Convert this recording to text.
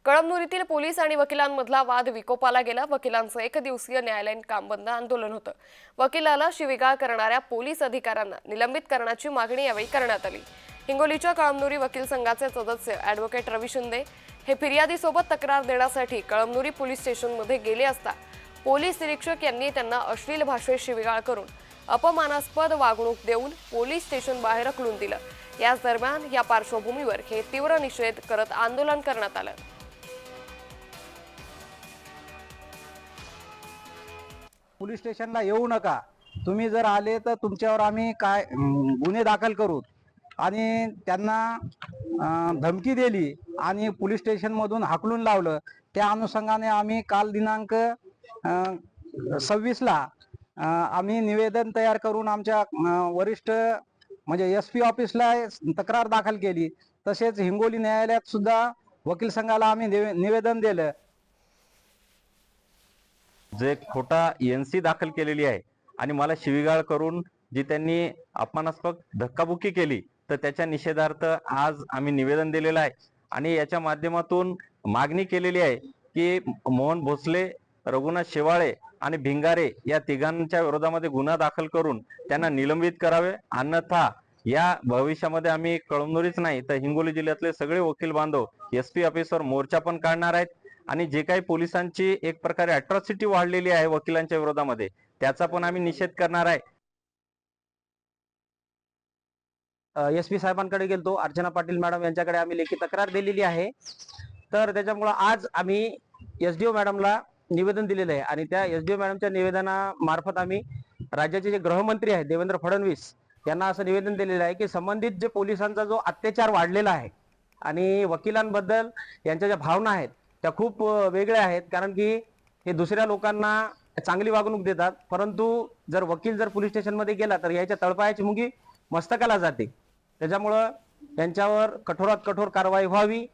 कळमनुरीतील police आणि वकिलांमधला वाद विकोपाला गेला। वकिलांचं एकदिवसीय न्यायालयीन काम बंद आंदोलन होतं। वकिलाला शिवीगाळ करणाऱ्या पोलीस अधिकाऱ्यांना निलंबित करण्याची मागणी यावेळी करण्यात आली। हिंगोलीच्या कळमनुरी वकील संघाचे सदस्य ॲडव्होकेट रवी शिंदे हे फिर्यादीसोबत तक्रार देण्यासाठी कळमनुरी पोलीस स्टेशनमध्ये गेले असता पोलीस निरीक्षक यांनी त्यांना अश्लील भाषेत शिवीगाळ करून अपमानास्पद वागणूक देऊन पोलीस स्टेशन बाहेर हकलून दिलं। याच दरम्यान या पार्श्वभूमीवर हे तीव्र निषेध करत आंदोलन करण्यात आलं। पोलीस स्टेशनला येऊ नका, तुम्ही जर आले तर तुमच्यावर आम्ही काय गुन्हे दाखल करू आणि त्यांना धमकी दिली आणि पोलीस स्टेशन मधून हाकलून लावलं। त्या अनुषंगाने आम्ही काल दिनांक 26ला आम्ही निवेदन तयार करून आमच्या वरिष्ठ म्हणजे SP ऑफिसला तक्रार दाखल केली। तसेच हिंगोली न्यायालयात सुद्धा वकील संघाला आम्ही निवेदन दिलं। जे खोटा NC दाखल केलेली आहे आणि मला शिवीगाळ करून जी त्यांनी अपमानास्पद धक्काबुक्की केली, तर त्याच्या निषेधार्थ आज आम्ही निवेदन दिलेलं आहे आणि याच्या माध्यमातून मागणी केलेली आहे की मोहन भोसले, रघुनाथ शेवाळे आणि भिंगारे या तिघांच्या विरोधामध्ये गुन्हा दाखल करून त्यांना निलंबित करावे। अन्यथा या भविष्यामध्ये आम्ही कळमनुरीच नाही तर हिंगोली जिल्ह्यातले सगळे वकील बांधव SP ऑफिसवर मोर्चा पण काढणार आहेत आणि जे काही पोलिसांची एक प्रकारे अट्रॉसिटी वाढलेली आहे वकिलांच्या विरोधामध्ये त्याचा पण आम्ही निषेध करणार आहे। SP साहेबांकडे गेलतो, अर्चना पाटील मॅडम यांच्याकडे आम्ही लेखी तक्रार दिलेली आहे। तर त्याच्यामुळे आज आम्ही SDO मॅडमला निवेदन दिलेलं आहे आणि त्या SDO मॅडमच्या निवेदनामार्फत आम्ही राज्याचे जे गृहमंत्री आहेत देवेंद्र फडणवीस यांना असं निवेदन दिलेलं आहे की संबंधित जे पोलिसांचा जो अत्याचार वाढलेला आहे आणि वकिलांबद्दल यांच्या ज्या भावना आहेत त्या खूप वेगळ्या आहेत। कारण की हे दुसऱ्या लोकांना चांगली वागणूक देतात, परंतु जर वकील जर पोलीस स्टेशनमध्ये गेला तर याच्या तळपायाची मुंगी मस्तकाला जाते। त्याच्यामुळं त्यांच्यावर कठोरात कठोर कारवाई व्हावी